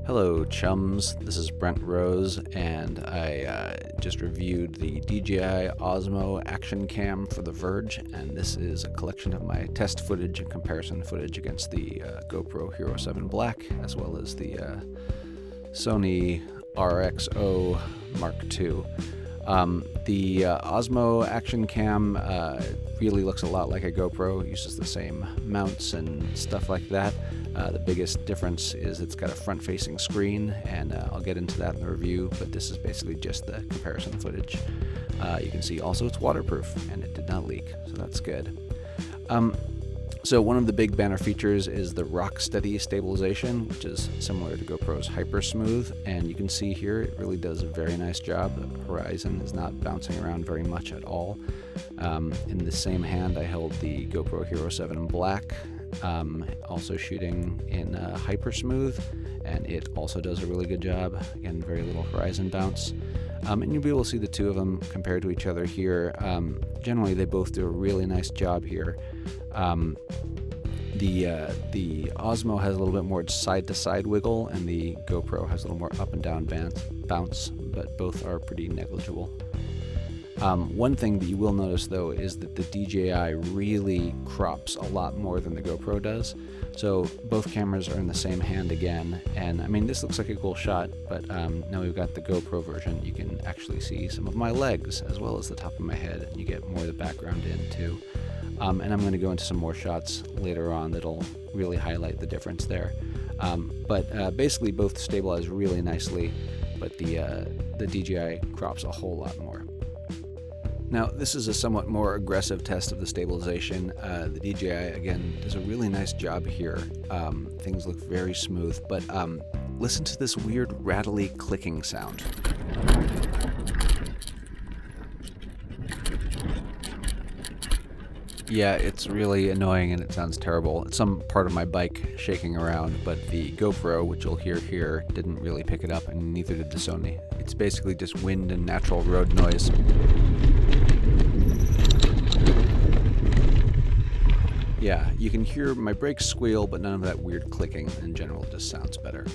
Hello chums, this is Brent Rose, and I just reviewed the DJI Osmo Action Cam for The Verge, and this is a collection of my test footage and comparison footage against the GoPro Hero7 Black, as well as the Sony RX0ii Mark II. The Osmo Action Cam really looks a lot like a GoPro, uses the same mounts and stuff like that. The biggest difference is it's got a front-facing screen, and I'll get into that in the review, but this is basically just the comparison footage. You can see also it's waterproof, and it did not leak, so that's good. So one of the big banner features is the rock-steady stabilization, which is similar to GoPro's Hyper Smooth, and you can see here it really does a very nice job. The horizon is not bouncing around very much at all. In the same hand, I held the GoPro Hero7 Black, also shooting in Hyper Smooth, and it also does a really good job. Again, very little horizon bounce. And you'll be able to see the two of them compared to each other here. Generally, they both do a really nice job here. The Osmo has a little bit more side-to-side wiggle, and the GoPro has a little more up and down bounce, but both are pretty negligible. One thing that you will notice, though, is that the DJI really crops a lot more than the GoPro does. So both cameras are in the same hand again, and I mean, this looks like a cool shot, but now we've got the GoPro version. You can actually see some of my legs as well as the top of my head, and you get more of the background in too. And I'm going to go into some more shots later on that'll really highlight the difference there. But basically both stabilize really nicely, but the DJI crops a whole lot more. Now, this is a somewhat more aggressive test of the stabilization. The DJI, again, does a really nice job here. Things look very smooth, but listen to this weird rattly clicking sound. Yeah, it's really annoying and it sounds terrible. It's some part of my bike shaking around, but the GoPro, which you'll hear here, didn't really pick it up, and neither did the Sony. It's basically just wind and natural road noise. Yeah, you can hear my brakes squeal, but none of that weird clicking. In general, it just sounds better.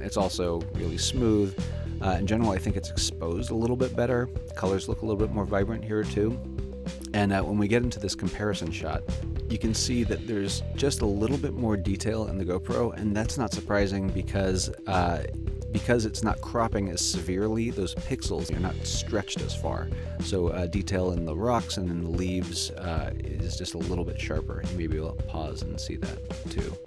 It's also really smooth. In general, I think it's exposed a little bit better. Colors look a little bit more vibrant here too. And when we get into this comparison shot, you can see that there's just a little bit more detail in the GoPro, and that's not surprising because it's not cropping as severely. Those pixels are not stretched as far. So detail in the rocks and in the leaves is just a little bit sharper. You may be able to pause and see that too.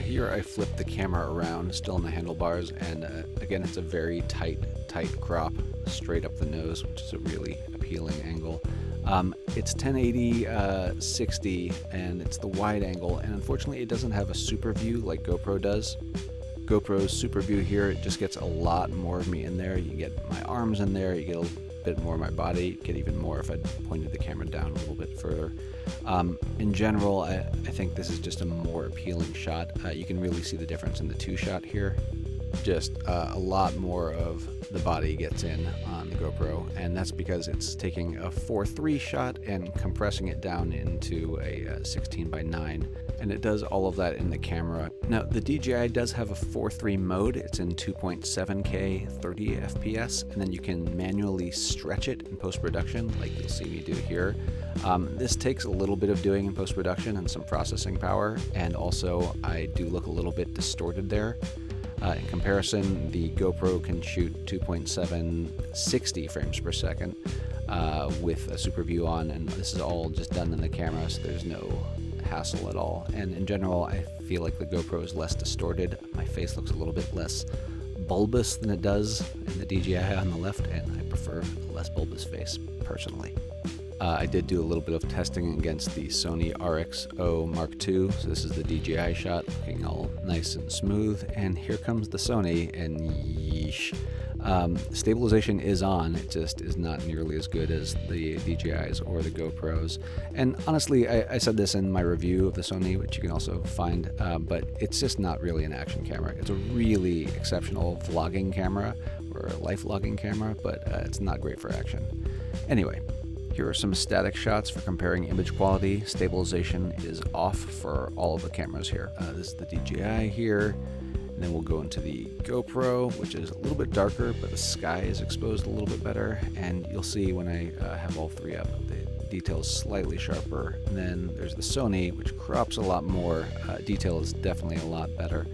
Here I flipped the camera around, still in the handlebars, and again, it's a very tight crop, straight up the nose, which is a really appealing angle. It's 1080 60, and it's the wide angle, and unfortunately it doesn't have a super view like GoPro does. GoPro's super view here, it just gets a lot more of me in there. You get my arms in there, you get a bit more of my body, you get even more if I pointed the camera down a little bit further. In general, I think this is just a more appealing shot. You can really see the difference in the two shot here. Just a lot more of the body gets in on the GoPro, and that's because it's taking a 4:3 shot and compressing it down into a 16:9, and it does all of that in the camera. Now, the DJI does have a 4:3 mode. It's in 2.7K 30 FPS, and then you can manually stretch it in post-production, like you'll see me do here. This takes a little bit of doing in post-production and some processing power, and also I do look a little bit distorted there. In comparison, the GoPro can shoot 2.7 60 frames per second with a super view on, and this is all just done in the camera, so there's no hassle at all. And in general, I feel like the GoPro is less distorted. My face looks a little bit less bulbous than it does in the DJI on the left, and I prefer a less bulbous face personally. I did do a little bit of testing against the Sony RX0ii Mark II, so this is the DJI shot, looking all nice and smooth, and here comes the Sony, and yeesh. Stabilization is on, it just is not nearly as good as the DJIs or the GoPros. And honestly, I said this in my review of the Sony, which you can also find, but it's just not really an action camera. It's a really exceptional vlogging camera, or a life vlogging camera, but it's not great for action. Anyway, here are some static shots for comparing image quality. Stabilization is off for all of the cameras here. This is the DJI here. And And then we'll go into the GoPro, which is a little bit darker, but the sky is exposed a little bit better. And you'll see when I have all three up, the detail is slightly sharper. And then there's the Sony, which crops a lot more. Detail is definitely a lot better.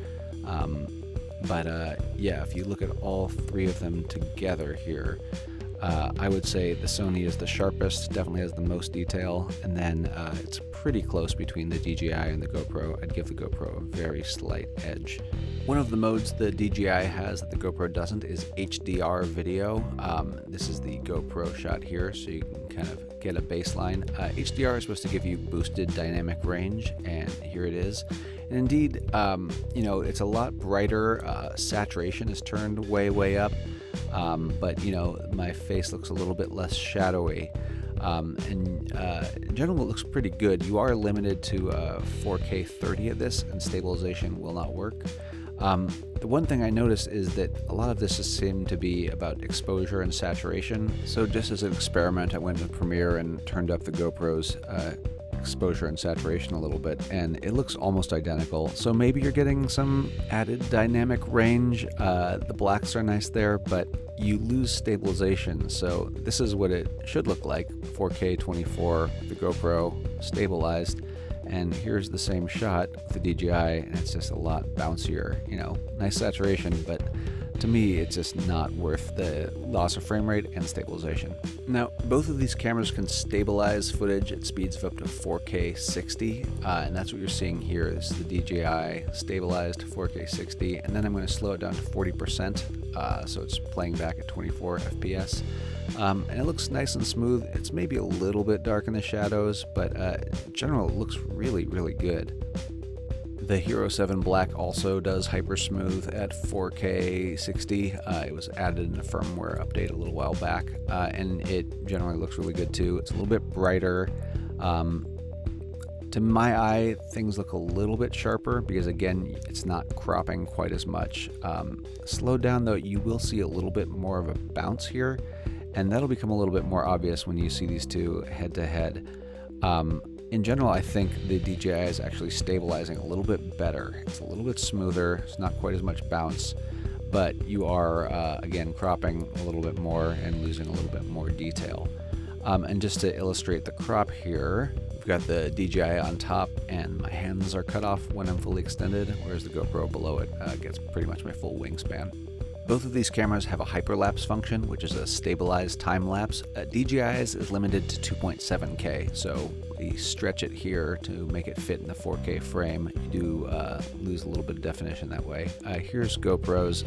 Yeah, if you look at all three of them together here, I would say the Sony is the sharpest, definitely has the most detail, and then it's pretty close between the DJI and the GoPro. I'd give the GoPro a very slight edge. One of the modes the DJI has that the GoPro doesn't is HDR video. This is the GoPro shot here, so you can kind of get a baseline. HDR is supposed to give you boosted dynamic range, and here it is. And indeed, it's a lot brighter. Saturation is turned way up. But my face looks a little bit less shadowy, and in general it looks pretty good. You are limited to 4K 30 of this, and stabilization will not work. The one thing I noticed is that a lot of this seemed to be about exposure and saturation. So just as an experiment, I went to Premiere and turned up the GoPro's exposure and saturation a little bit, and it looks almost identical. So maybe you're getting some added dynamic range. The blacks are nice there, but you lose stabilization. So this is what it should look like: 4K 24, the GoPro stabilized. And here's the same shot with the DJI, and it's just a lot bouncier. Nice saturation, but to me, it's just not worth the loss of frame rate and stabilization. Now, both of these cameras can stabilize footage at speeds of up to 4K 60, and that's what you're seeing here. This is the DJI stabilized 4K 60, and then I'm going to slow it down to 40%, so it's playing back at 24 FPS. And it looks nice and smooth. It's maybe a little bit dark in the shadows, but in general, it looks really good. The Hero7 Black also does hyper smooth at 4K 60. It was added in a firmware update a little while back, and it generally looks really good too. It's a little bit brighter. To my eye, things look a little bit sharper because, again, it's not cropping quite as much. Slowed down though, you will see a little bit more of a bounce here, and that'll become a little bit more obvious when you see these two head to head. In general, I think the DJI is actually stabilizing a little bit better. It's a little bit smoother. It's not quite as much bounce, but you are, again, cropping a little bit more and losing a little bit more detail. And just to illustrate the crop here, we've got the DJI on top, and my hands are cut off when I'm fully extended, whereas the GoPro below it gets pretty much my full wingspan. Both of these cameras have a hyperlapse function, which is a stabilized time lapse. DJI's is limited to 2.7K, so we stretch it here to make it fit in the 4K frame. You do lose a little bit of definition that way. Here's GoPro's,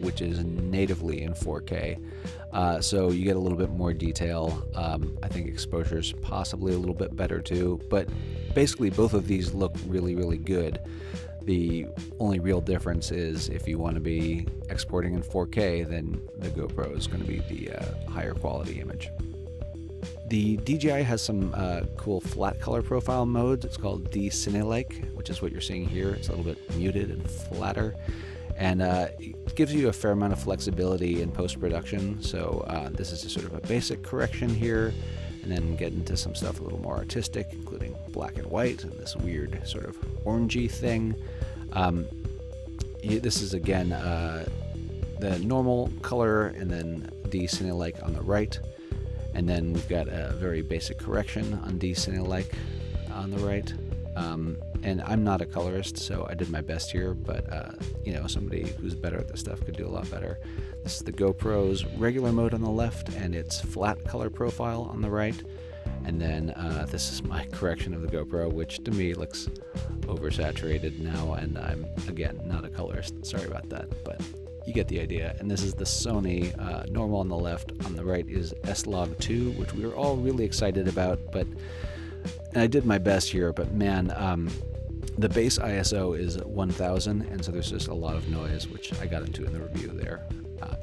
which is natively in 4K, so you get a little bit more detail. I think exposure's possibly a little bit better too, but basically both of these look really good. The only real difference is if you want to be exporting in 4K, then the GoPro is going to be the higher quality image. The DJI has some cool flat color profile modes. It's called D-Cinelike, which is what you're seeing here. It's a little bit muted and flatter, and it gives you a fair amount of flexibility in post-production. So this is just sort of a basic correction here, and then get into some stuff a little more artistic, including black and white and this weird sort of orangey thing. This is again the normal color, and then D-Cinelike on the right, and then we've got a very basic correction on D-Cinelike on the right. And I'm not a colorist, so I did my best here, but somebody who's better at this stuff could do a lot better. This is the GoPro's regular mode on the left, and its flat color profile on the right. And then this is my correction of the GoPro, which to me looks oversaturated now, and I'm, again, not a colorist. Sorry about that, but you get the idea. And this is the Sony normal on the left. On the right is S-Log2, which we were all really excited about, and I did my best here, but man, the base ISO is 1000, and so there's just a lot of noise, which I got into in the review there.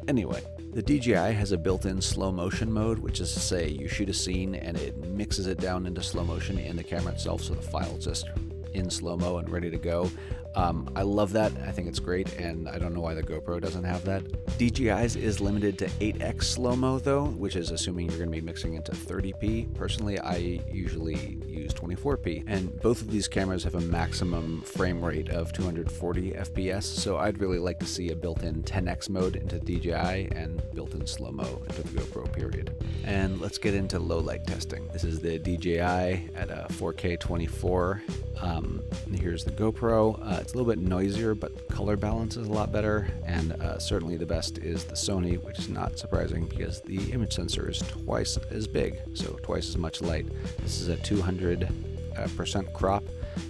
Anyway, the DJI has a built-in slow motion mode, which is to say you shoot a scene and it mixes it down into slow motion in the camera itself, so the file just in slow-mo and ready to go. I love that. I think it's great, and I don't know why the GoPro doesn't have that. DJI's is limited to 8x slow-mo though, which is assuming you're going to be mixing into 30p. Personally, I usually use 24p, and both of these cameras have a maximum frame rate of 240 FPS, so I'd really like to see a built-in 10x mode into DJI and built-in slow-mo into the GoPro period. And let's get into low light testing. This is the DJI at a 4K 24. Here's the GoPro. It's a little bit noisier, but color balance is a lot better, and certainly the best is the Sony, which is not surprising because the image sensor is twice as big, so twice as much light. This is a 200% crop.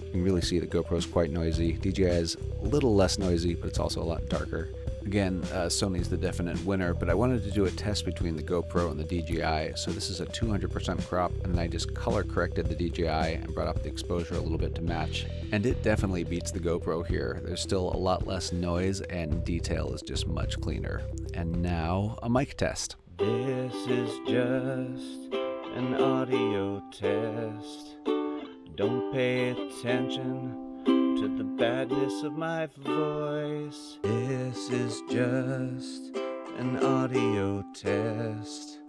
You can really see the GoPro is quite noisy. DJI is a little less noisy, but it's also a lot darker. Again, Sony's the definite winner, but I wanted to do a test between the GoPro and the DJI, so this is a 200% crop, and then I just color corrected the DJI and brought up the exposure a little bit to match, and it definitely beats the GoPro here. There's still a lot less noise, and detail is just much cleaner. And now, a mic test. This is just an audio test. Don't pay attention to the badness of my voice. This is just an audio test.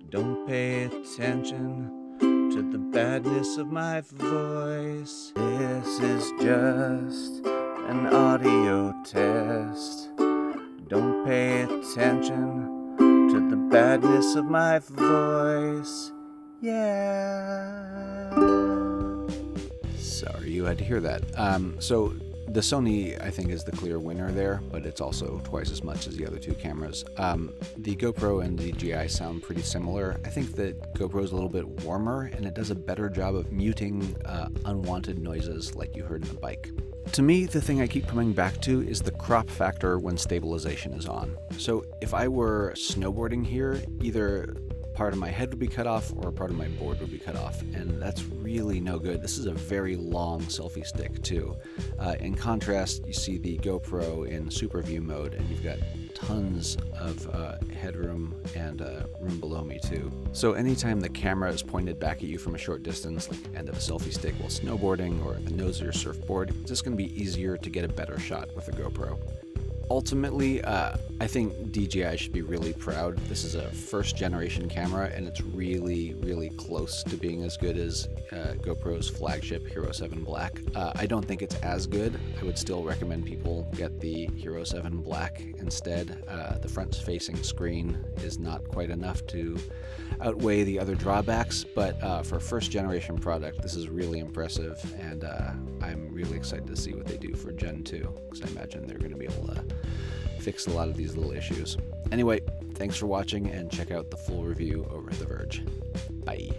Don't pay attention to the badness of my voice. This is just an audio test. Don't pay attention to the badness of my voice. Yeah. Sorry you had to hear that. So the Sony, I think, is the clear winner there, but it's also twice as much as the other two cameras. The GoPro and the DJI sound pretty similar. I think that GoPro is a little bit warmer, and it does a better job of muting unwanted noises like you heard in the bike. To me, the thing I keep coming back to is the crop factor when stabilization is on. So if I were snowboarding here, either part of my head would be cut off or a part of my board would be cut off, and that's really no good. This is a very long selfie stick too. In contrast, you see the GoPro in super view mode, and you've got tons of headroom and room below me too. So anytime the camera is pointed back at you from a short distance, like the end of a selfie stick while snowboarding or the nose of your surfboard, it's just going to be easier to get a better shot with the GoPro. Ultimately, I think DJI should be really proud. This is a first generation camera, and it's really, really close to being as good as GoPro's flagship Hero7 Black. I don't think it's as good. I would still recommend people get the Hero7 Black instead. The front-facing screen is not quite enough to outweigh the other drawbacks, but for a first generation product, this is really impressive, and I'm really excited to see what they do for Gen 2, because I imagine they're going to be able to fix a lot of these little issues. Anyway, thanks for watching, and check out the full review over at The Verge. Bye.